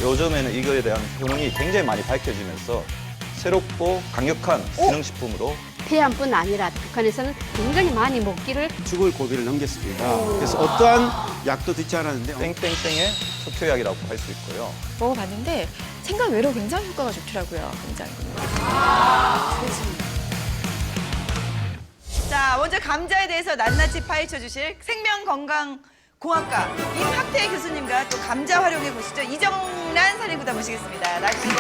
요즘에는 이거에 대한 효능이 굉장히 많이 밝혀지면서 새롭고 강력한 기능식품으로 태안뿐 아니라 북한에서는 굉장히 많이 먹기를 죽을 고비를 넘겼습니다. 그래서 어떠한 약도 듣지 않았는데 땡땡땡의 척추약이라고 할 수 있고요. 먹어봤는데 생각 외로 굉장히 효과가 좋더라고요. 굉장히. 자, 먼저 감자에 대해서 낱낱이 파헤쳐 주실 생명건강공학과 임학태 교수님과 또 감자 활용해 보시죠. 이정란 사례구단 모시겠습니다. 나주세요.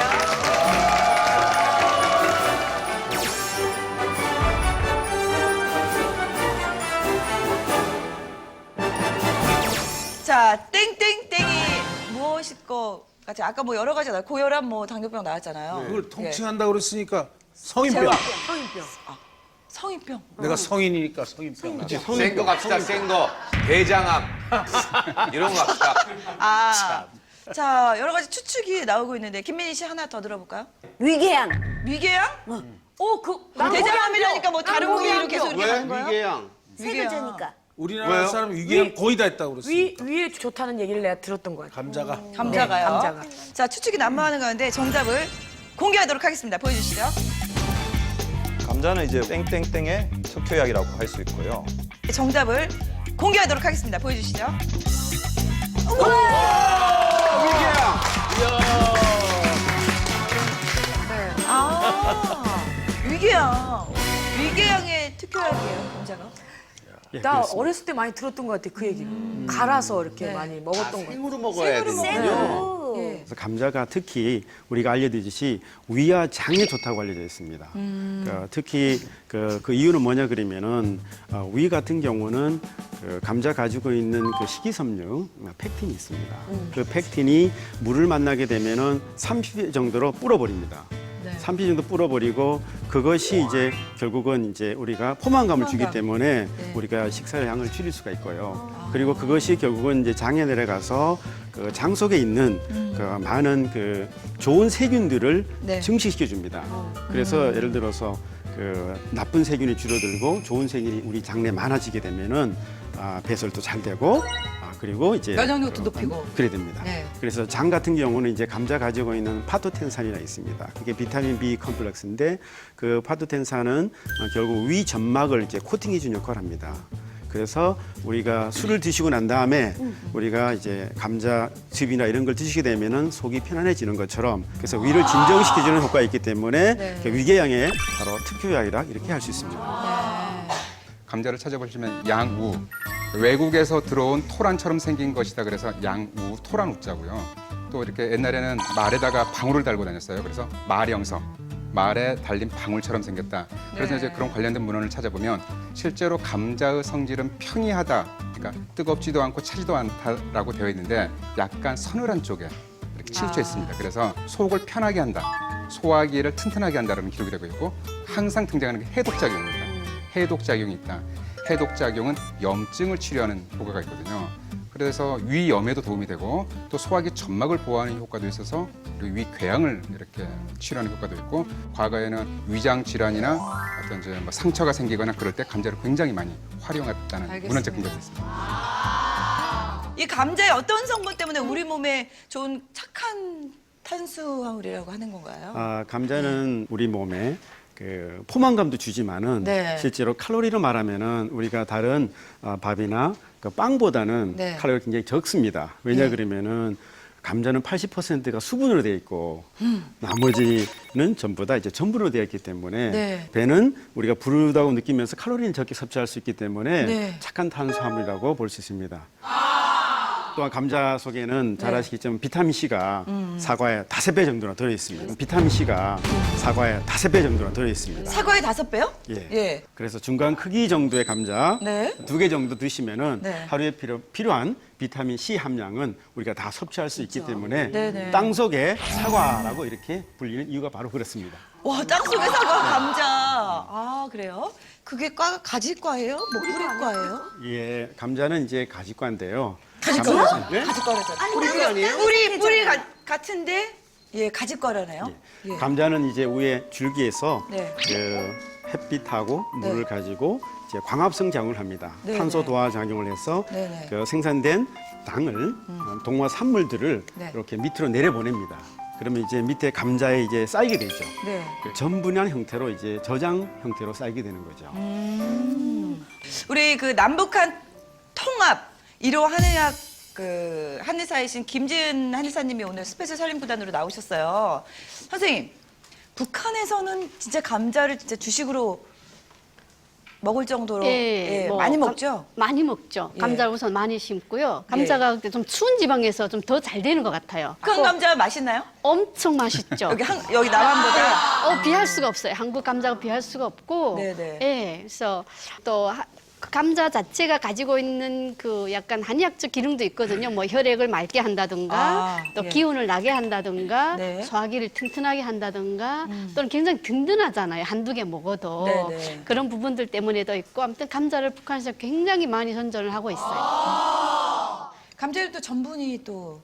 자, 땡땡땡이 무엇일 것 같아요? 아까 뭐 여러 가지 나와요. 고혈압, 뭐 당뇨병 나왔잖아요. 그걸 통칭한다고 그랬으니까 성인병. 성인병. 내가 성인이니까 성인병. 그치, 센 거 갑시다, 센 거. 대장암. 이런 거 갑시다. 아, 자, 여러 가지 추측이 나오고 있는데 김민희 씨 하나 더 들어볼까요? 위궤양. 위궤양? 대장암이라니까 뭐 다른 부위로 계속 이렇게 가는 거예요? 위궤양. 세균제니까. 우리나라 사람 위궤양 거의 다 했다고 그랬으니까. 위에 좋다는 얘기를 내가 들었던 것 같아요. 감자가. 감자가요. 감자가. 자, 추측이 난무하는 가운데 정답을 공개하도록 하겠습니다. 보여주시죠. 감자는 이제 땡땡땡의 척추약이라고 할 수 있고요. 정답을 공개하도록 하겠습니다. 보여주시죠. 아, 위궤양. 위궤양의 특효약이에요, 감자가. 예, 나 그렇습니다. 어렸을 때 많이 들었던 것 같아 그 얘기를. 갈아서 이렇게 많이 먹었던 것 같아. 생으로 먹어야 되는군요. 예. 그래서 감자가 특히 우리가 알려드듯이 위와 장에 좋다고 알려져 있습니다. 특히 그 이유는 뭐냐 그러면은 위 같은 경우는 그 감자 가지고 있는 그 식이섬유 팩틴이 있습니다. 그 팩틴이 물을 만나게 되면은 30회 정도로 불어버립니다. 30회 정도 불어버리고 그것이 이제 결국은 이제 우리가 포만감을 주기 때문에 우리가 식사의 양을 줄일 수가 있고요. 그리고 그것이 결국은 이제 장에 내려가서 그 장 속에 있는 그 많은 그 좋은 세균들을 증식시켜 줍니다. 그래서 예를 들어서 그 나쁜 세균이 줄어들고 좋은 세균이 우리 장 내에 많아지게 되면은 배설도 잘 되고 그리고 이제 면역력도 높이고. 그래 됩니다. 네. 그래서 장 같은 경우는 이제 감자 가지고 있는 파토텐산이라 있습니다. 그게 비타민 B 컴플렉스인데 그 파토텐산은 결국 위 점막을 이제 코팅해 준 역할을 합니다. 그래서 우리가 술을 드시고 난 다음에 우리가 이제 감자즙이나 이런 걸 드시게 되면은 속이 편안해지는 것처럼 그래서 위를 진정시켜주는 효과가 있기 때문에 그 위궤양의 바로 특효약이라 이렇게 할 수 있습니다. 감자를 찾아보시면 양우, 외국에서 들어온 토란처럼 생긴 것이다 그래서 양우, 토란 우자고요. 또 이렇게 옛날에는 말에다가 방울을 달고 다녔어요. 그래서 말영성, 말에 달린 방울처럼 생겼다. 그래서 이제 그런 관련된 문헌을 찾아보면 실제로 감자의 성질은 평이하다. 그러니까 뜨겁지도 않고 차지도 않다라고 되어 있는데 약간 서늘한 쪽에 이렇게 치우쳐 있습니다. 그래서 속을 편하게 한다. 소화기를 튼튼하게 한다는 기록이 되고 있고 항상 등장하는 게 해독작용입니다. 해독작용이 있다. 해독작용은 염증을 치료하는 효과가 있거든요. 그래서 위염에도 도움이 되고 또 소화기 점막을 보호하는 효과도 있어서 그리고 위궤양을 이렇게 치료하는 효과도 있고 과거에는 위장 질환이나 어떤 이제 뭐 상처가 생기거나 그럴 때 감자를 굉장히 많이 활용했다는 문헌적 근거도 있습니다. 이 감자의 어떤 성분 때문에 우리 몸에 좋은 착한 탄수화물이라고 하는 건가요? 감자는 우리 몸에 그 포만감도 주지만은 실제로 칼로리로 말하면은 우리가 다른 밥이나 그 빵보다는 칼로리가 굉장히 적습니다. 왜냐 그러면은 감자는 80%가 수분으로 되어 있고 나머지는 전부 다 이제 전분으로 되어 있기 때문에 배는 우리가 부르다고 느끼면서 칼로리는 적게 섭취할 수 있기 때문에 착한 탄수화물이라고 볼 수 있습니다. 또한 감자 속에는 잘 아시겠지만 비타민 C가 사과의 5배 정도나 들어 있습니다. 비타민 C가 사과의 5배 정도나 들어 있습니다. 사과의 5배요? 예. 그래서 중간 크기 정도의 감자 2개 정도 드시면은 하루에 필요한 비타민 C 함량은 우리가 다 섭취할 수 있기 때문에 땅 속의 사과라고 이렇게 불리는 이유가 바로 그렇습니다. 와, 땅속의 사과 감자. 아, 그래요? 그게 가지과예요? 뭐 뿌리과예요? 예, 감자는 이제 가지과인데요. 가지과요? 네? 가지과라잖아요. 뿌리 같은데 예, 가지과라네요. 감자는 이제 위에 줄기에서 네. 그 햇빛하고 물을 가지고 이제 광합성 작용을 합니다. 탄소 도화 작용을 해서 그 생산된 당을 동화 산물들을 네. 이렇게 밑으로 내려보냅니다. 그러면 이제 밑에 감자에 이제 쌓이게 되죠. 네. 그 전분한 형태로 이제 저장 형태로 쌓이게 되는 거죠. 우리 그 남북한 통합 1호 한의학 그 한의사이신 김지은 한의사님이 오늘 스페셜 살림구단으로 나오셨어요. 선생님, 북한에서는 진짜 감자를 진짜 주식으로 먹을 정도로 뭐 많이 먹죠? 많이 먹죠. 예. 감자 우선 많이 심고요. 감자가 좀 추운 지방에서 좀 더 잘 되는 것 같아요. 북한 감자 맛있나요? 엄청 맛있죠. 여기 남한보다 비할 수가 없어요. 한국 감자가 비할 수가 없고. 네네. 예, 그래서 또 그 감자 자체가 가지고 있는 그 약간 한의학적 기능도 있거든요. 뭐 혈액을 맑게 한다든가, 아, 또 예. 기운을 나게 한다든가, 네. 소화기를 튼튼하게 한다든가, 또는 굉장히 든든하잖아요. 한두 개 먹어도. 네네. 그런 부분들 때문에도 있고, 아무튼 감자를 북한에서 굉장히 많이 선전을 하고 있어요. 감자에 또 전분이 또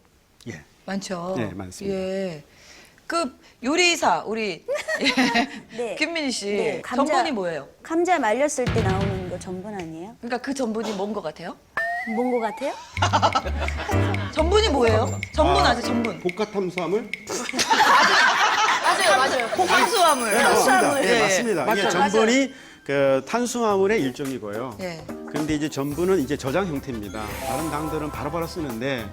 예. 많죠. 네, 많습니다. 예. 그 요리사 우리 네. 김민희 씨 네, 전분이 뭐예요? 감자 말렸을 때 나오는 거 전분 아니에요? 그러니까 그 전분이 뭔 것 같아요? 뭔 거 같아요? 전분이 뭐예요? 전분 아세요? 전분. 복합탄수화물? 맞아요. 탄수화물. 네, 맞습니다. 네, 예, 맞습니다. 이게 전분이 그 탄수화물의 일종이고요. 예. 그런데 이제 전분은 이제 저장 형태입니다. 다른 당들은 바로바로 쓰는데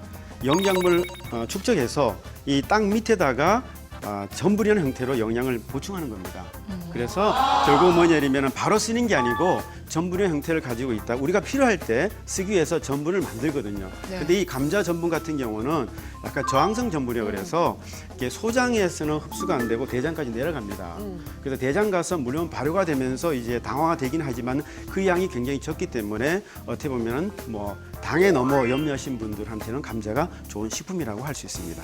영양물 축적해서 이 땅 밑에다가 전분이라는 형태로 영양을 보충하는 겁니다. 그래서 결국 뭐냐면 바로 쓰는 게 아니고 전분의 형태를 가지고 있다. 우리가 필요할 때 쓰기 위해서 전분을 만들거든요. 근데 이 감자 전분 같은 경우는 약간 저항성 전분이라고 그래서 이게 소장에서는 흡수가 안 되고 대장까지 내려갑니다. 그래서 대장 가서 물론 발효가 되면서 이제 당화가 되긴 하지만 그 양이 굉장히 적기 때문에 어떻게 보면 뭐 당에 너무 염려하신 분들한테는 감자가 좋은 식품이라고 할 수 있습니다.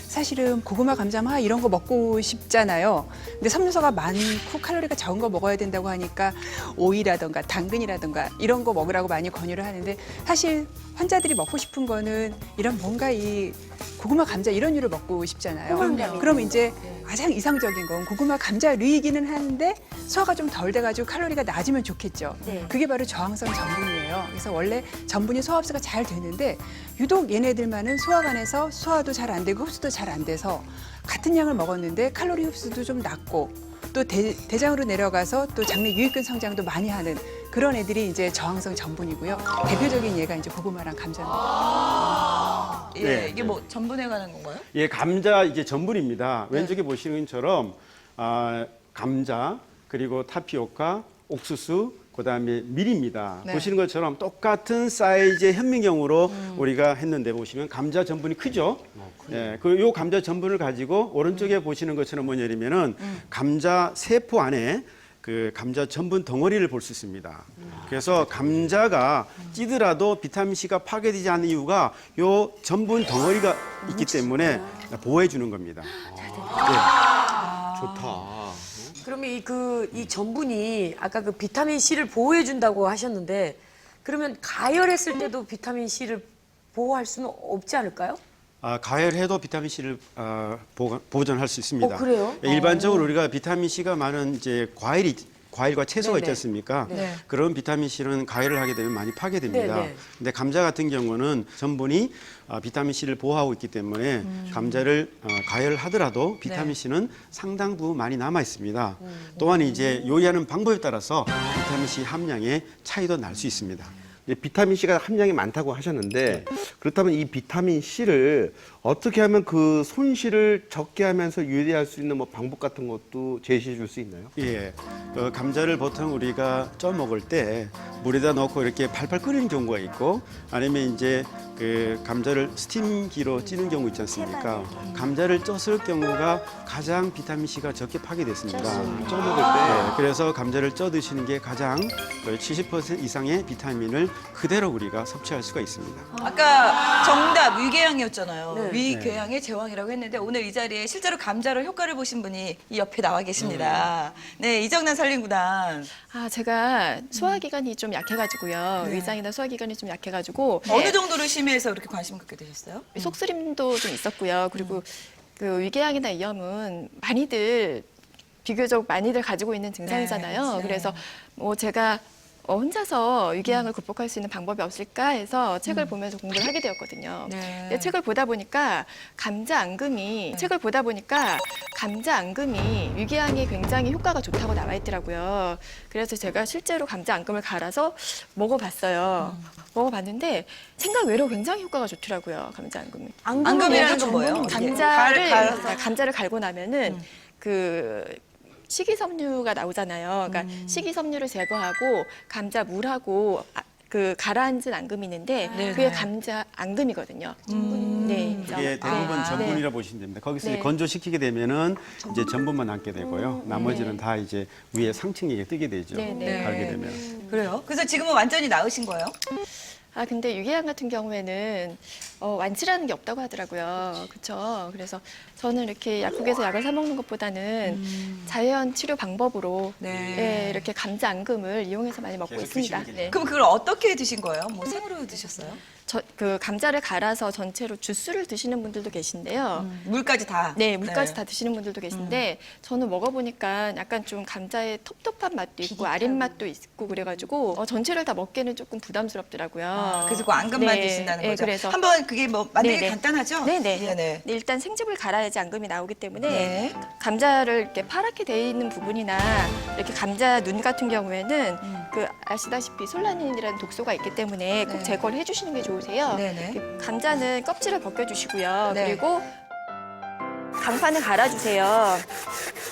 사실은 고구마, 감자마 이런 거 먹고 싶잖아요. 근데 섬유소가 많고 칼로리가 적은 거 먹어야 된다고 하니까 오이라든가 당근이라든가 이런 거 먹으라고 많이 권유를 하는데 사실 환자들이 먹고 싶은 거는 이런 뭔가 이 고구마, 감자 이런 류를 먹고 싶잖아요. 그럼 이제 가장 이상적인 건 고구마, 감자류이기는 하는데 소화가 좀 덜 돼가지고 칼로리가 낮으면 좋겠죠. 네. 그게 바로 저항성 전분이에요. 그래서 원래 전분이 소화 흡수가 잘 되는데 유독 얘네들만은 소화관에서 소화도 잘 안 되고 흡수도 잘 안 돼서 같은 양을 먹었는데 칼로리 흡수도 좀 낮고 또 대장으로 내려가서 또 장내 유익균 성장도 많이 하는 그런 애들이 이제 저항성 전분이고요. 대표적인 예가 이제 고구마랑 감자입니다. 예, 네. 이게 뭐 전분에 관한 건가요? 예, 감자 이게 전분입니다. 왼쪽에 보시는 것처럼 감자 그리고 타피오카, 옥수수, 그다음에 밀입니다. 네. 보시는 것처럼 똑같은 사이즈의 현미경으로 우리가 했는데 보시면 감자 전분이 크죠. 예, 그 요 감자 전분을 가지고 오른쪽에 보시는 것처럼 뭐냐면은 감자 세포 안에 그 감자 전분 덩어리를 볼 수 있습니다. 그래서 감자가 찌더라도 비타민 C가 파괴되지 않는 이유가 요 전분 덩어리가 있기 때문에 보호해 주는 겁니다. 좋다. 그러면 이 전분이 아까 그 비타민 C를 보호해 준다고 하셨는데 그러면 가열했을 때도 비타민 C를 보호할 수는 없지 않을까요? 가열해도 비타민 C를 보존할 수 있습니다. 그래요? 일반적으로 우리가 비타민 C가 많은 이제 과일과 채소가 있지 않습니까? 네. 그런 비타민 C는 가열을 하게 되면 많이 파괴됩니다. 네네. 근데 감자 같은 경우는 전분이 비타민 C를 보호하고 있기 때문에 감자를 가열하더라도 비타민 C는 상당 부분 많이 남아 있습니다. 또한 이제 요리하는 방법에 따라서 비타민 C 함량의 차이도 날 수 있습니다. 비타민 C가 함량이 많다고 하셨는데 그렇다면 이 비타민 C를 어떻게 하면 그 손실을 적게 하면서 유지할 수 있는 뭐 방법 같은 것도 제시해 줄 수 있나요? 예, 감자를 보통 우리가 쪄 먹을 때 물에다 넣고 이렇게 팔팔 끓이는 경우가 있고 아니면 이제 그 감자를 스팀기로 찌는 경우 있지 않습니까? 감자를 쪘을 경우가 가장 비타민 C가 적게 파괴됐습니다. 쪄 먹을 때. 그래서 감자를 쪄 드시는 게 가장 70% 이상의 비타민을 그대로 우리가 섭취할 수가 있습니다. 아까 정답 위궤양이었잖아요. 위궤양의 제왕이라고 했는데 오늘 이 자리에 실제로 감자로 효과를 보신 분이 이 옆에 나와 계십니다. 네, 이정란 살림구단. 제가 소화기관이 좀 약해가지고요. 위장이나 소화기관이 좀 약해가지고 어느 정도로 심해서 그렇게 관심 갖게 되셨어요? 속쓰림도 좀 있었고요. 그리고 그 위궤양이나 이염은 비교적 많이들 가지고 있는 증상이잖아요. 네. 그래서 뭐 제가 혼자서 위궤양을 극복할 수 있는 방법이 없을까 해서 책을 보면서 공부를 하게 되었거든요. 근데 책을 보다 보니까 감자 앙금이 위궤양에 굉장히 효과가 좋다고 나와 있더라고요. 그래서 제가 실제로 감자 앙금을 갈아서 먹어봤어요. 먹어봤는데 생각 외로 굉장히 효과가 좋더라고요. 감자 앙금이. 앙금이라는 건 뭐예요? 감자를 갈고 나면은 그 식이섬유가 나오잖아요. 그러니까 식이섬유를 제거하고 감자 물하고 그 가라앉은 앙금이 있는데 그게 감자 앙금이거든요. 네, 이게 대부분 전분이라 보시면 됩니다. 거기서 이제 건조시키게 되면은 이제 전분만 남게 되고요. 나머지는 다 이제 위에 상층이 뜨게 되죠. 갈게 되면. 그래요? 그래서 지금은 완전히 나으신 거예요? 근데 위궤양 같은 경우에는 완치라는 게 없다고 하더라고요. 그렇죠. 그래서 저는 이렇게 약국에서 약을 사 먹는 것보다는 자연 치료 방법으로 이렇게 감자 앙금을 이용해서 많이 먹고 있습니다. 네. 그럼 그걸 어떻게 드신 거예요? 뭐 생으로 드셨어요? 그 감자를 갈아서 전체로 주스를 드시는 분들도 계신데요. 물까지 다? 네, 물까지 다 드시는 분들도 계신데 저는 먹어보니까 약간 좀 감자의 텁텁한 맛도 있고 아린 맛도 있고 그래가지고 전체를 다 먹기는 조금 부담스럽더라고요. 그래서 그 앙금만 드신다는 거죠? 그래서 한번 그게 뭐 만들기 간단하죠? 네네. 일단 생즙을 갈아야지 앙금이 나오기 때문에 감자를 이렇게 파랗게 돼 있는 부분이나 이렇게 감자 눈 같은 경우에는 그 아시다시피 솔라닌이라는 독소가 있기 때문에 꼭 제거를 해주시는 게 좋으세요. 감자는 껍질을 벗겨주시고요. 그리고 강판을 갈아주세요.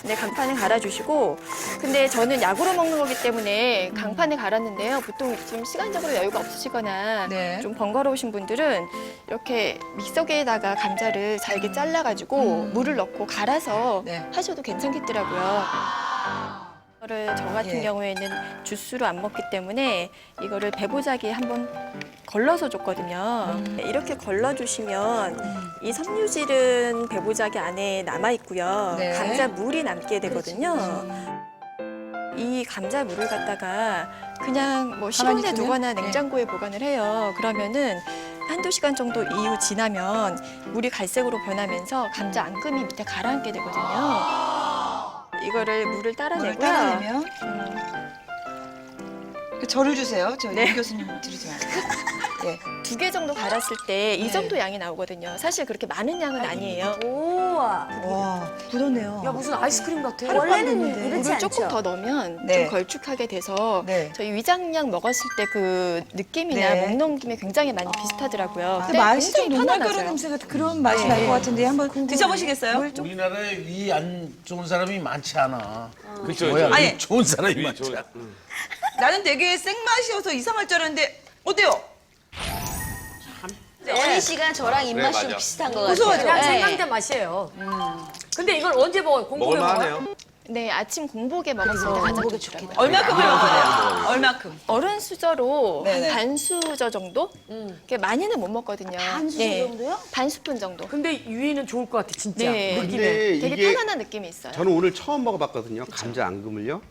네, 강판을 갈아주시고 근데 저는 약으로 먹는 거기 때문에 강판에 갈았는데요. 보통 지금 시간적으로 여유가 없으시거나 좀 번거로우신 분들은 이렇게 믹서기에다가 감자를 잘게 잘라가지고 물을 넣고 갈아서 하셔도 괜찮겠더라고요. 이거를 저 같은 경우에는 주스로 안 먹기 때문에 이거를 배보자기에 한번 걸러서 줬거든요. 이렇게 걸러주시면 이 섬유질은 배보자기 안에 남아있고요. 감자 물이 남게 되거든요. 이 감자 물을 갖다가 그냥 뭐 실온에 두거나 냉장고에 보관을 해요. 그러면은 한두 시간 정도 이후 지나면 물이 갈색으로 변하면서 감자 앙금이 밑에 가라앉게 되거든요. 이거를 물을 따라내고요. 따라내면 저를 주세요. 저 임 교수님 드리지 말고. 2개 정도 갈았을 때 이 정도 양이 나오거든요. 사실 그렇게 많은 양은 아니에요. 우와. 와, 굳었네요. 야 무슨 아이스크림 같아. 원래는 이렇지 물을 않죠? 조금 더 넣으면 좀 걸쭉하게 돼서 저희 위장약 먹었을 때 그 느낌이나 목 넘김이 굉장히 많이 비슷하더라고요. 근데 맛이 좀 굉장히 녹말가루 편안하세요. 냄새 같은 그런 맛이 날 것 같은데 한번 드셔보시겠어요? 우리나라에 위 안 좋은 사람이 많지 않아. 그쵸, 뭐야? 그쵸. 아니, 좋은 사람이 많지 않아. 나는 되게 생맛이어서 이상할 줄 알았는데 어때요? 언니 씨가 저랑 입맛이 그래, 좀 맞아. 비슷한 것 고소하죠? 같아요. 그냥 네. 생강자 맛이에요. 근데 이걸 언제 먹어요? 공복에 먹어요? 먹을만하네요. 네, 아침 공복에 먹었을 때 가장 좋더라고요. 얼마큼을 먹어야 돼요? 얼마큼? 어른 수저로 네네. 한 반 수저 정도? 이렇게 많이는 못 먹거든요. 반 수저 정도요? 반 스푼 정도. 근데 유이는 좋을 것 같아 진짜. 네. 느낌에. 근데 되게 이게 편안한 느낌이 있어요. 저는 오늘 처음 먹어봤거든요. 감자 앙금을요.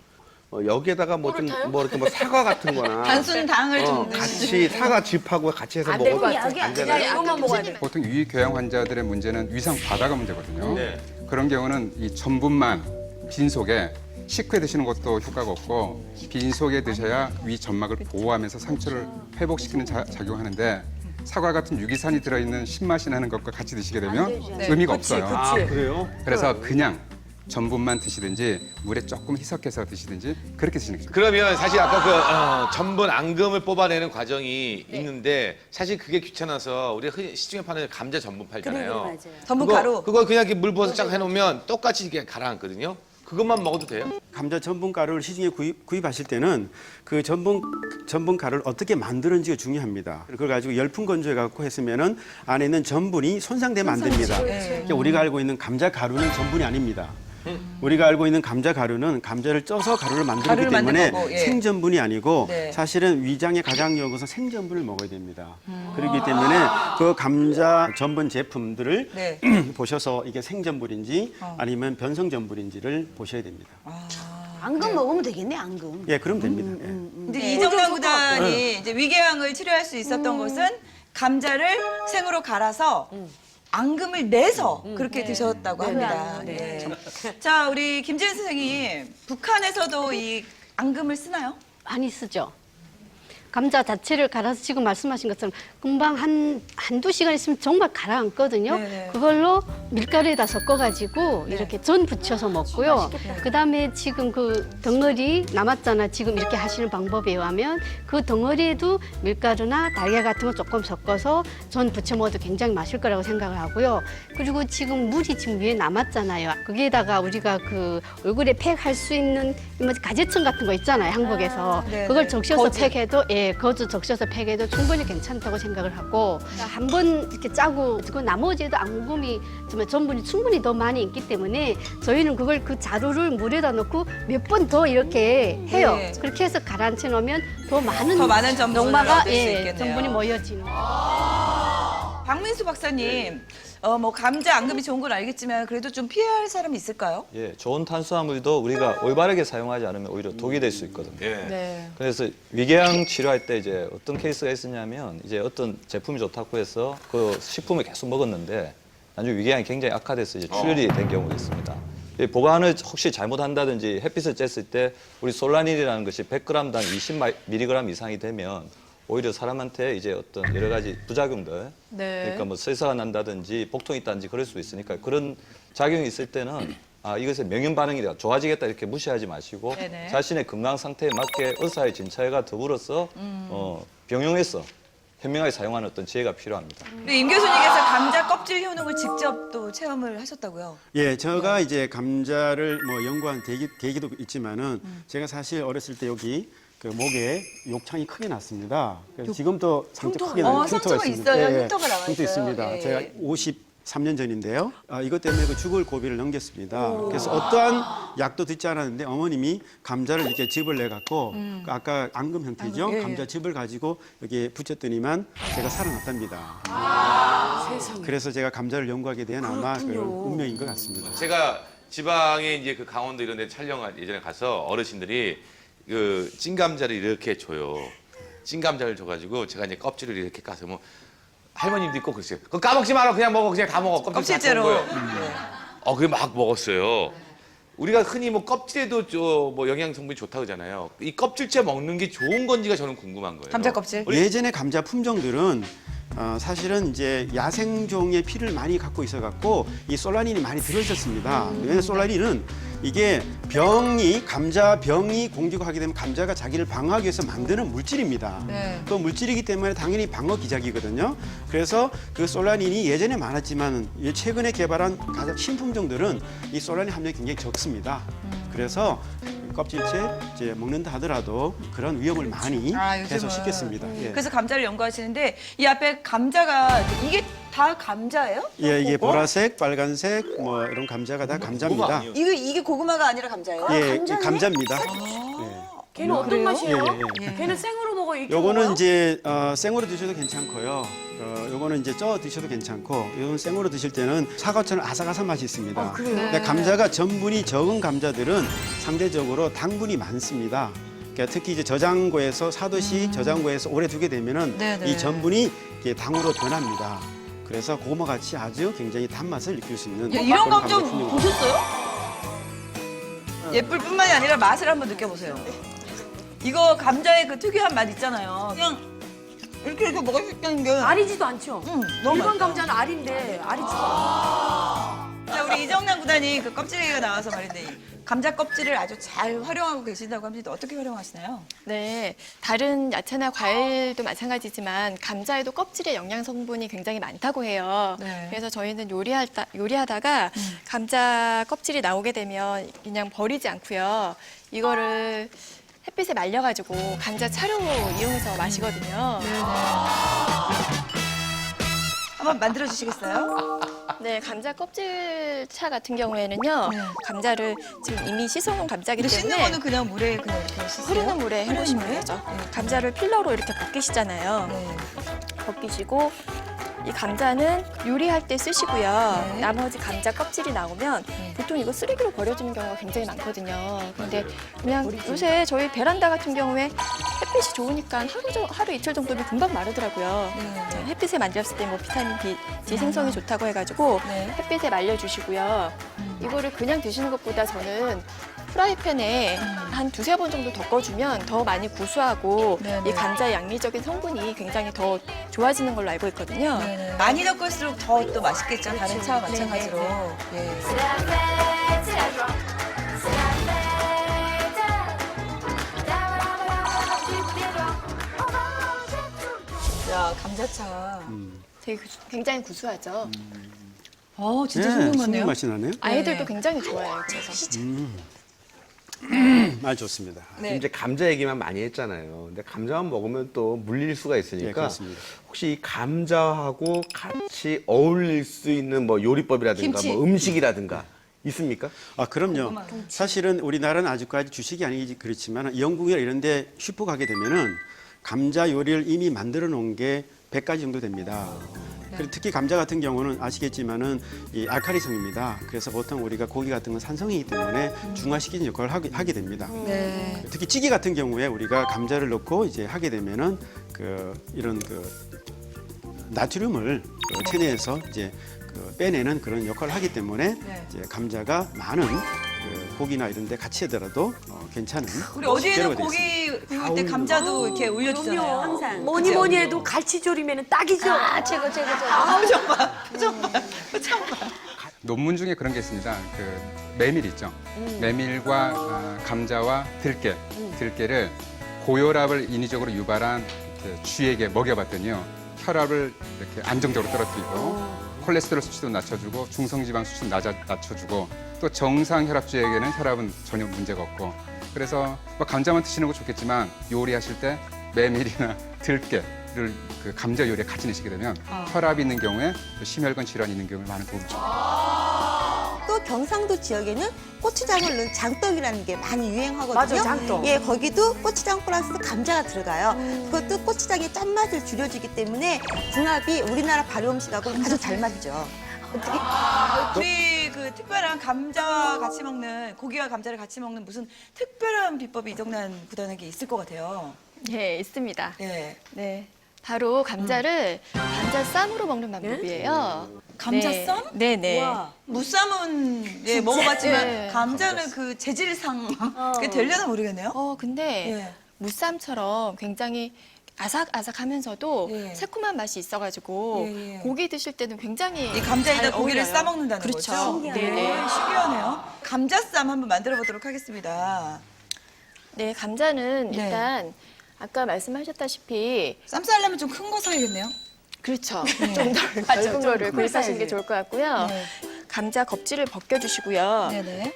여기에다가 뭐 좀 뭐 이렇게 뭐 사과 같은 거나 단순 당을 좀 같이 사과 즙하고 같이 해서 안 될 것 먹으면 같아. 약이 안 안 되나요? 되나요? 이것만 먹어야 돼. 보통 위궤양 환자들의 문제는 위상 과다가 문제거든요. 그런 경우는 이 전분만 빈속에 식후에 드시는 것도 효과가 없고 빈속에 드셔야 위 점막을 보호하면서 상처를 회복시키는 작용하는데 사과 같은 유기산이 들어있는 신맛이 나는 것과 같이 드시게 되면 의미가 없어요. 아, 그래요? 그래서 그냥 전분만 드시든지 물에 조금 희석해서 드시든지 그렇게 드시는 게 좋아요. 그러면 사실 아까 그 전분 앙금을 뽑아내는 과정이 있는데 사실 그게 귀찮아서 우리가 흔히 시중에 파는 감자 전분 팔잖아요. 맞아요. 전분 가루. 그거 그냥 이렇게 물 부어서 쫙 해놓으면 똑같이 이렇게 가라앉거든요. 그것만 먹어도 돼요? 감자 전분 가루를 시중에 구입하실 때는 그 전분 가루를 어떻게 만드는지가 중요합니다. 그걸 가지고 열풍 건조해 갖고 했으면은 안에 있는 전분이 손상되면 안 됩니다. 그러니까 우리가 알고 있는 감자 가루는 전분이 아닙니다. 우리가 알고 있는 감자 가루는 감자를 쪄서 가루를 만들기 가루를 때문에 만든 거고, 생전분이 아니고 네. 사실은 위장에 가장 좋은 것은 생전분을 먹어야 됩니다. 그렇기 때문에 그 감자 전분 제품들을 보셔서 이게 생전분인지 아니면 변성전분인지를 보셔야 됩니다. 앙금 먹으면 되겠네, 앙금. 예, 그럼 됩니다. 예. 근데 이정남 구단이 이제 위궤양을 치료할 수 있었던 것은 감자를 생으로 갈아서 앙금을 내서 그렇게 드셨다고 합니다. 네. 자, 우리 김지은 선생님, 북한에서도 이 앙금을 쓰나요? 많이 쓰죠. 감자 자체를 갈아서 지금 말씀하신 것처럼 금방 한두 시간 있으면 정말 가라앉거든요. 네네. 그걸로 밀가루에다 섞어가지고 이렇게 전 부쳐서 먹고요. 그다음에 지금 그 덩어리 남았잖아. 지금 이렇게 하시는 방법에 의하면 그 덩어리에도 밀가루나 달걀 같은 거 조금 섞어서 전 부쳐 먹어도 굉장히 맛있을 거라고 생각을 하고요. 그리고 지금 물이 지금 위에 남았잖아요. 거기에다가 우리가 그 얼굴에 팩할 수 있는 뭐 가지청 같은 거 있잖아요. 한국에서. 네네. 그걸 적셔서 거즈. 팩해도 거즈 적셔서 팩해도 충분히 괜찮다고 생각을 하고 한 번 이렇게 짜고 그 나머지에도 앙금이 정말 전분이 충분히 더 많이 있기 때문에 저희는 그걸 그 자루를 물에다 넣고 몇 번 더 이렇게 해요. 네. 그렇게 해서 가라앉혀 놓으면 더 많은 전분을 농마가 얻을 수 있겠네요. 전분이 모여지는. 박민수 박사님, 뭐 감자 앙금이 좋은 건 알겠지만 그래도 좀 피해야 할 사람이 있을까요? 예, 좋은 탄수화물도 우리가 올바르게 사용하지 않으면 오히려 독이 될 수 있거든요. 네. 그래서 위궤양 치료할 때 이제 어떤 케이스가 있었냐면 이제 어떤 제품이 좋다고 해서 그 식품을 계속 먹었는데 나중에 위궤양이 굉장히 악화돼서 이제 출혈이 된 경우가 있습니다. 이 보관을 혹시 잘못한다든지 햇빛을 쬐을 때 우리 솔라닌이라는 것이 100g당 20mg 이상이 되면 오히려 사람한테 이제 어떤 여러 가지 부작용들, 그러니까 뭐 설사가 난다든지 복통이 있다든지 그럴 수 있으니까 그런 작용이 있을 때는 이것의 명현 반응이 좋아지겠다 이렇게 무시하지 마시고 네네. 자신의 건강 상태에 맞게 의사의 진찰과 더불어서 병용해서 현명하게 사용하는 어떤 지혜가 필요합니다. 우리 임 교수님께서 감자 껍질 효능을 직접 또 체험을 하셨다고요? 예, 제가 이제 감자를 뭐 연구한 계기도 있지만은 제가 사실 어렸을 때 여기 그 목에 욕창이 크게 났습니다. 그래서 지금도 상처 크게 난 흉터가 상처가 있습니다. 있어요. 흉터가 나와 흉터 있어요. 있습니다. 예. 제가 53년 전인데요. 이것 때문에 그 죽을 고비를 넘겼습니다. 그래서 어떠한 약도 듣지 않았는데 어머님이 감자를 이렇게 즙을 내 갖고 아까 앙금 형태죠. 감자 즙을 가지고 여기에 붙였더니만 제가 살아났답니다. 그래서 제가 감자를 연구하게 된 아마 그 운명인 것 같습니다. 제가 지방에 이제 그 강원도 이런 데 촬영을 예전에 가서 어르신들이 그 찐감자를 이렇게 줘요. 찐감자를 줘가지고 제가 이제 껍질을 이렇게 까서 뭐 할머님도 있고 그랬어요. 그거 까먹지 마라. 그냥 먹어. 그냥 다 먹어. 껍질 다 껍질째로. 좋은 거예요. 그게 막 먹었어요. 우리가 흔히 뭐 껍질에도 뭐 영양 성분이 좋다고 하잖아요. 이 껍질째 먹는 게 좋은 건지가 저는 궁금한 거예요. 감자 껍질? 예전에 감자 품종들은 사실은 이제 야생종의 피를 많이 갖고 있어갖고 이 솔라닌이 많이 들어있었습니다. 왜냐하면 솔라닌은 이게 감자 병이 공격하게 되면 감자가 자기를 방어하기 위해서 만드는 물질입니다. 그 물질이기 때문에 당연히 방어 기작이거든요. 그래서 그 솔라닌이 예전에 많았지만 최근에 개발한 가장 신품종들은 이 솔라닌 함량이 굉장히 적습니다. 그래서 껍질째 이제 먹는다 하더라도 그런 위험을 많이 요즘은. 해소시켰습니다. 예. 그래서 감자를 연구하시는데 이 앞에 감자가 이게 다 감자예요? 예, 이게 보라색, 빨간색 뭐 이런 감자가 다 감자입니다. 이게 고구마가 아니라 감자예요? 예, 감자입니다. 걔는 어떤 맛이에요? 예. 걔는 생으로 먹어 이렇게 요거는 먹어요? 이제 생으로 드셔도 괜찮고요. 요거는 이제 쪄 드셔도 괜찮고, 요건 생으로 드실 때는 사과처럼 아삭아삭 맛이 있습니다. 근데 감자가 전분이 적은 감자들은 상대적으로 당분이 많습니다. 그러니까 특히 이제 저장고에서 사듯이 저장고에서 오래 두게 되면은 네네. 이 전분이 이게 당으로 변합니다. 그래서 고구마 같이 아주 굉장히 단맛을 느낄 수 있는 이런 그런 감 감자 좀 품종입니다. 보셨어요? 예쁠 뿐만이 아니라 맛을 한번 느껴보세요. 이거 감자의 그 특유한 맛 있잖아요. 그냥 이렇게 먹을 수 있다는 게 아리지도 않죠? 너무 일반 맛있다. 감자는 알인데 아리지도 않아. 자, 우리 이정남 구단이 그 껍질 얘기가 나와서 말인데 이 감자 껍질을 아주 잘 활용하고 계신다고 합니다. 어떻게 활용하시나요? 네, 다른 야채나 과일도 마찬가지지만 감자에도 껍질에 영양 성분이 굉장히 많다고 해요. 네. 그래서 저희는 요리하다가 감자 껍질이 나오게 되면 그냥 버리지 않고요. 이거를 햇빛에 말려가지고 감자 차로 이용해서 마시거든요. 한번 만들어 주시겠어요? 네, 감자 껍질 차 같은 경우에는요. 감자를 지금 이미 씻어놓은 감자기 근데 때문에 씻는 거는 그냥 물에 그냥 이렇게 씻어요? 흐르는 물에 해놓으시면 물에? 되죠. 감자를 필러로 이렇게 벗기시잖아요. 네. 벗기시고 이 감자는 요리할 때 쓰시고요. 네. 나머지 감자 껍질이 나오면 보통 이거 쓰레기로 버려지는 경우가 굉장히 많거든요. 근데 그냥 요새 저희 베란다 같은 경우에 햇빛이 좋으니까 하루 이틀 정도면 금방 마르더라고요. 네. 햇빛에 만졌을 때 뭐 비타민 D 생성이 좋다고 해가지고 네. 햇빛에 말려주시고요. 이거를 그냥 드시는 것보다 저는 프라이팬에 한 2~3번 정도 덮어주면 더 많이 구수하고 네네. 이 감자의 양미적인 성분이 굉장히 더 좋아지는 걸로 알고 있거든요. 많이 덮을수록 더 또 맛있겠죠. 다른 차와 마찬가지로. 예. 야, 감자차. 되게 굉장히 구수하죠. 진짜 네, 성공하네요. 숨는 맛이 나네요. 아이들도 굉장히 좋아해요. 그래서 말 좋습니다. 네. 이제 감자 얘기만 많이 했잖아요. 근데 감자만 먹으면 또 물릴 수가 예, 있으니까 그렇습니다. 혹시 이 감자하고 같이 어울릴 수 있는 뭐 요리법이라든가 김치. 뭐 음식이라든가 있습니까? 아, 그럼요. 사실은 우리나라는 아직까지 주식이 아니지 그렇지만 영국이나 이런 데 슈퍼 가게 되면은 감자 요리를 이미 만들어 놓은 게 100가지 정도 됩니다. 그리고 특히 감자 같은 경우는 아시겠지만은 이 알칼리성입니다. 그래서 보통 우리가 고기 같은 건 산성이기 때문에 중화시키는 역할을 하게 됩니다. 네. 특히 찌개 같은 경우에 우리가 감자를 넣고 이제 하게 되면은 이런 나트륨을 체내에서 이제 빼내는 그런 역할을 하기 때문에 네. 이제 감자가 많은 고기나 이런 데 같이 하더라도 괜찮은 우리 어디에는 재료가 되어 고기 구울 때 감자도 이렇게 올려주잖아요. 항상. 뭐니 뭐니 해도 갈치조림에는 딱이죠. 최고. 논문 중에 그런 게 있습니다. 그 메밀 있죠. 메밀과 감자와 들깨를 고혈압을 인위적으로 유발한 그 쥐에게 먹여봤더니요. 혈압을 이렇게 안정적으로 떨어뜨리고 콜레스테롤 수치도 낮춰주고 중성지방 수치도 낮춰주고 또 정상 혈압주에게는 혈압은 전혀 문제가 없고 그래서 뭐 감자만 드시는 거 좋겠지만 요리하실 때 메밀이나 들깨를 그 감자 요리에 같이 넣으시게 되면 혈압이 있는 경우에 또 심혈관 질환이 있는 경우에 많은 도움을 줍니다. 또 경상도 지역에는 고추장을 넣은 장떡이라는 게 많이 유행하거든요. 맞아요, 장떡. 예, 거기도 고추장 플러스 감자가 들어가요. 그것도 고추장의 짠맛을 줄여주기 때문에 궁합이 우리나라 발효 음식하고 아주 잘 맞죠. 어떻게? 우리 그 특별한 감자와 같이 먹는 고기와 감자를 같이 먹는 무슨 특별한 비법이 이정란 구단에게 있을 것 같아요. 네, 있습니다. 네. 네. 바로 감자를 감자 쌈으로 먹는 방법이에요. 감자쌈? 네, 네. 와. 무쌈은 예, 먹어봤지만 네. 감자는 그 재질상 그게 되려나 모르겠네요. 근데 예. 무쌈처럼 굉장히 아삭아삭하면서도 예. 새콤한 맛이 있어가지고 예, 예. 고기 드실 때는 굉장히 이 감자에다 잘 고기를 어울려요. 싸 먹는다는 그렇죠. 거죠. 신기하네. 네네. 신기하네요. 감자쌈 한번 만들어 보도록 하겠습니다. 네, 감자는 네. 일단 아까 말씀하셨다시피 쌈 싸려면 좀 큰 거 사야겠네요. 그렇죠. 좀 넓은 거를 구입하시는 게 좋을 것 같고요. 네. 감자 껍질을 벗겨주시고요. 네네.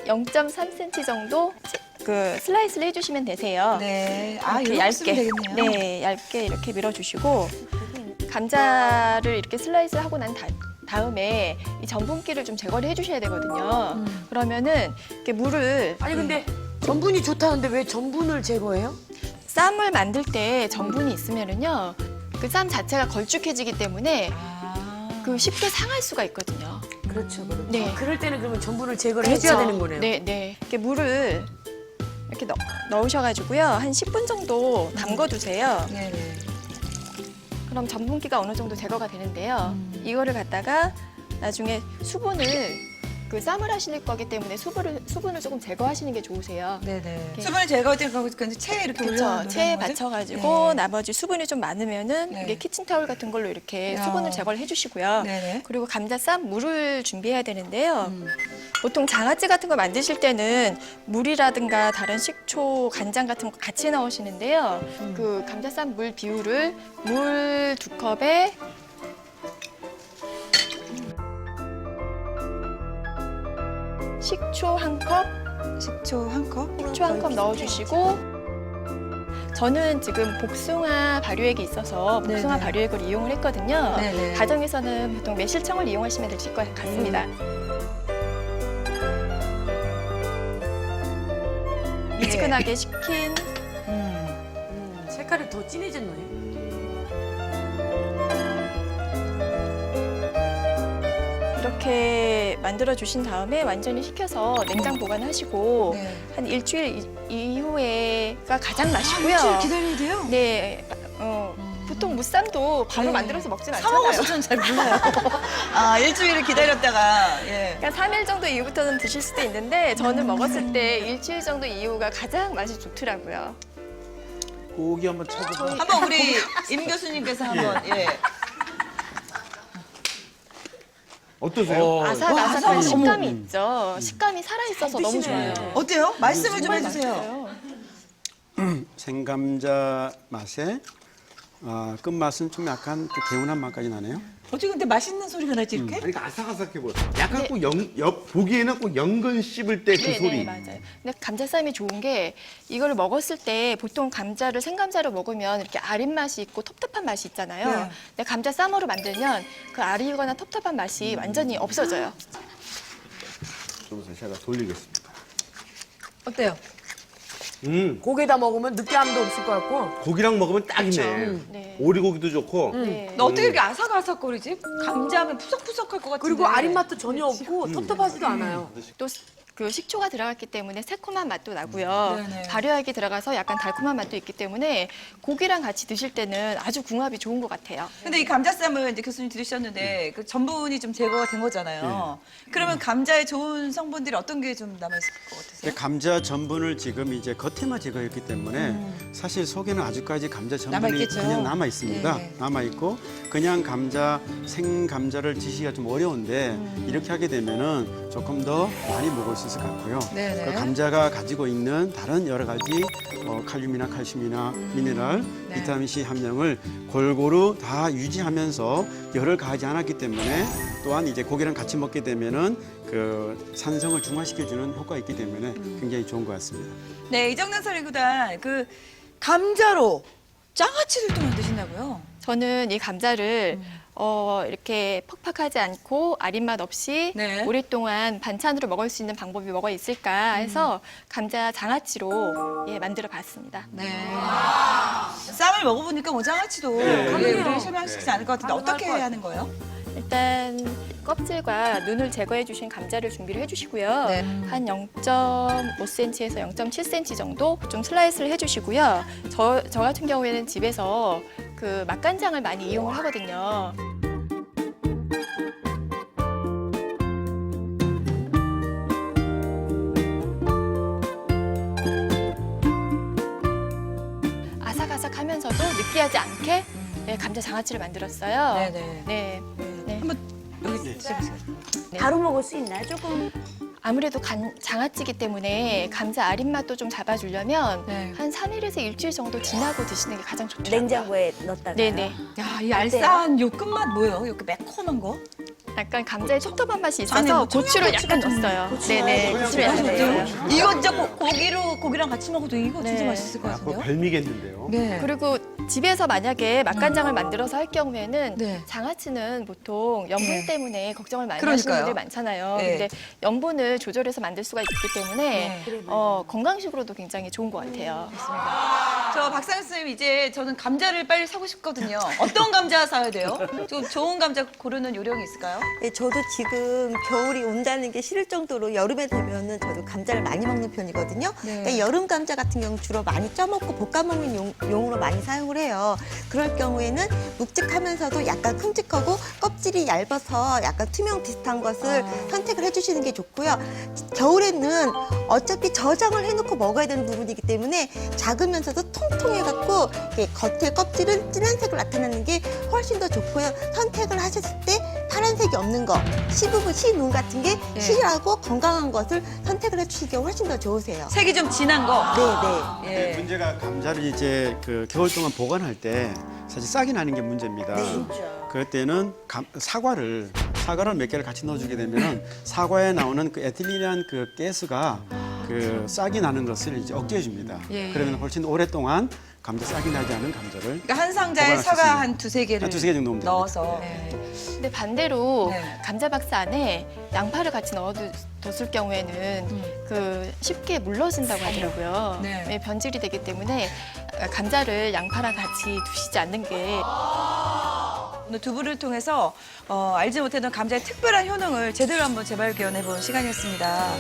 0.3cm 정도 그 슬라이스를 해주시면 되세요. 네. 아, 이렇게 이렇게 쓰면 되겠네요. 네, 얇게 이렇게 밀어주시고 감자를 이렇게 슬라이스 하고 난 다음에 이 전분기를 좀 제거를 해주셔야 되거든요. 그러면은 이렇게 물을 아니 근데 전분이 좋다는데 왜 전분을 제거해요? 쌈을 만들 때 전분이 있으면은요 그 쌈 자체가 걸쭉해지기 때문에 그 쉽게 상할 수가 있거든요. 그렇죠. 네. 그럴 때는 그러면 전분을 제거를 해줘야 되는 거네요. 네, 네. 이렇게 물을 이렇게 넣으셔가지고요 한 10분 정도 담궈두세요. 네네. 그럼 전분기가 어느 정도 제거가 되는데요. 이거를 갖다가 나중에 수분을 그 쌈을 하실 거기 때문에 수분을 조금 제거하시는 게 좋으세요. 네네. 수분을 제거할 때 체에 이렇게 그렇죠. 올려 체에 받쳐가지고 네. 나머지 수분이 좀 많으면은 네. 이게 키친타올 같은 걸로 이렇게 야. 수분을 제거를 해주시고요. 네네. 그리고 감자쌈 물을 준비해야 되는데요. 보통 장아찌 같은 거 만드실 때는 물이라든가 다른 식초, 간장 같은 거 같이 넣으시는데요. 그 감자쌈 물 비율을 물 2컵에 식초 1컵, 식초 1컵. 식초 1컵 넣어주시고 저는 지금 복숭아 발효액이 있어서 복숭아 네네. 발효액을 이용을 했거든요. 네네. 가정에서는 보통 매실청을 이용하시면 되실 것 같습니다. 미지근하게 식힌 색깔이 더 진해졌네요. 이렇게 만들어 주신 다음에 완전히 식혀서 냉장 보관하시고 네. 한 일주일 이후에가 가장 맛있고요. 일주일 기다려야 돼요? 네, 보통 보통 무쌈도 바로 만들어서 먹진 사 않잖아요. 먹어서 저는 잘 몰라요. 아, 일주일을 기다렸다가. 예. 그러니까 3일 정도 이후부터는 드실 수도 있는데 저는 먹었을 때 일주일 정도 이후가 가장 맛이 좋더라고요. 고기 한번 찾아봐. 한번 우리 임 교수님께서 한번 예. 어떠세요? 아삭아삭한 식감이 있죠. 식감이 살아있어서 너무 좋아요. 어때요? 말씀을 좀 정말 해주세요. 맛있어요. 생감자 맛에 끝맛은 좀 약간 그 개운한 맛까지 나네요. 어떻게 근데 맛있는 소리가 나지 이렇게? 그러니까 아삭아삭해 보여. 약간 꼭 보기에는 꼭 연근 씹을 때 그 네, 소리. 네, 맞아요. 근데 감자쌈이 좋은 게 이걸 먹었을 때 보통 감자를 생감자로 먹으면 이렇게 아린 맛이 있고 텁텁한 맛이 있잖아요. 네. 근데 감자쌈으로 만들면 그 아리거나 텁텁한 맛이 완전히 없어져요. 좀 제가 돌리겠습니다. 어때요? 고기에다 먹으면 느끼함도 없을 것 같고. 고기랑 먹으면 딱이네. 네. 오리고기도 좋고. 네. 너 어떻게 이렇게 아삭아삭거리지? 감자하면 푸석푸석할 것 같은데. 그리고 아린 맛도 전혀 없고 텁텁하지도 않아요. 또 그 식초가 들어갔기 때문에 새콤한 맛도 나고요. 네네. 발효약이 들어가서 약간 달콤한 맛도 있기 때문에 고기랑 같이 드실 때는 아주 궁합이 좋은 것 같아요. 근데 이 감자쌈을 이제 교수님 들으셨는데 그 전분이 좀 제거가 된 거잖아요. 그러면 감자에 좋은 성분들이 어떤 게 좀 남아있을 것 같으세요? 근데 감자 전분을 지금 이제 겉에만 제거했기 때문에 사실 속에는 아직까지 감자 전분이 남아있겠죠? 그냥 남아 있습니다. 네. 남아 있고 그냥 생 감자를 드시기가 좀 어려운데 이렇게 하게 되면은 조금 더 많이 먹을 수 있을 것 같고요. 네네. 그 감자가 가지고 있는 다른 여러 가지 칼륨이나 칼슘이나 미네랄, 비타민 C 함량을 골고루 다 유지하면서 열을 가하지 않았기 때문에 또한 이제 고기랑 같이 먹게 되면은 그 산성을 중화시켜주는 효과가 있기 때문에 굉장히 좋은 것 같습니다. 네, 이정란 사례구단 그 감자로 장아찌를 또 만드신다고요? 저는 이 감자를 이렇게 퍽퍽하지 않고 아린 맛 없이 네. 오랫동안 반찬으로 먹을 수 있는 방법이 뭐가 있을까 해서 감자 장아찌로 만들어 봤습니다. 네. 쌈을 먹어보니까 뭐 장아찌도 우리를 실망시키지 않을 것 같은데 어떻게 해야 하는 거예요? 일단 껍질과 눈을 제거해 주신 감자를 준비를 해주시고요. 네. 한 0.5cm에서 0.7cm 정도 좀 슬라이스를 해주시고요. 저 같은 경우에는 집에서 그 맛간장을 많이 이용을 하거든요. 아삭아삭하면서도 느끼하지 않게 감자 장아찌를 만들었어요. 네네. 네. 네. 한번 여기 드셔보세요. 바로 먹을 수 있나요? 조금 아무래도 장아찌기 때문에 감자 아린 맛도 좀 잡아주려면 네. 한 3일에서 일주일 정도 지나고 드시는 게 가장 좋더라고요. 냉장고에 넣었다가. 네네. 야, 이 알싸한 요 끝맛 뭐예요? 이렇게 매콤한 거? 약간 감자에 텁텁한 맛이 있어서 안에 뭐 고추를 청양고추 약간 같은 넣었어요. 네네. 고추를 약간 넣었어요. 이거 진짜 고기랑 같이 먹어도 이거 진짜 네. 맛있을 것 그거 같은데요? 별미겠는데요. 네. 그리고 집에서 만약에 맛간장을 만들어서 할 경우에는 네. 장아찌는 보통 염분 네. 때문에 걱정을 많이 그러니까요. 하시는 분들이 많잖아요. 네. 근데 염분을 조절해서 만들 수가 있기 때문에 네. 건강식으로도 굉장히 좋은 것 같아요. 저 박상현 선생님 이제 저는 감자를 빨리 사고 싶거든요. 어떤 감자 사야 돼요? 좀 좋은 감자 고르는 요령이 있을까요? 네, 저도 지금 겨울이 온다는 게 싫을 정도로 여름에 되면은 저도 감자를 많이 먹는 편이거든요. 네. 그러니까 여름 감자 같은 경우 주로 많이 쪄먹고 볶아 먹는 용으로 많이 사용을 해요. 그럴 경우에는 묵직하면서도 약간 큼직하고 껍질이 얇아서 약간 투명 비슷한 것을 선택을 해주시는 게 좋고요. 겨울에는 어차피 저장을 해놓고 먹어야 되는 부분이기 때문에 작으면서도 통통해갖고 이렇게 겉에 껍질은 진한 색을 나타내는 게 훨씬 더 좋고요. 선택을 하셨을 때 파란색이 없는 거, 시눈 같은 게 네. 실하고 건강한 것을 선택을 해주시기 훨씬 더 좋으세요. 색이 좀 진한 거. 네, 예. 문제가 감자를 이제 그 겨울 동안 보관할 때 사실 싹이 나는 게 문제입니다. 그럴 때는 사과를 몇 개를 같이 넣어주게 되면은 사과에 나오는 그 에틸린이라는 그 가스가 그 싹이 나는 것을 이제 억제해 줍니다. 예. 그러면 훨씬 오랫동안 감자 싹이 나지 않은 감자를 그러니까 한 상자에 보관할 수 사과 있습니다. 한 두세 개를 한 두세 개 정도 넣으면 됩니다. 넣어서. 근데 반대로 네. 감자 박스 안에 양파를 같이 넣어뒀을 경우에는 그 쉽게 물러진다고 하더라고요. 네. 변질이 되기 때문에 감자를 양파랑 같이 두시지 않는 게 오늘 두 분을 통해서 알지 못했던 감자의 특별한 효능을 제대로 한번 재발견해 본 시간이었습니다.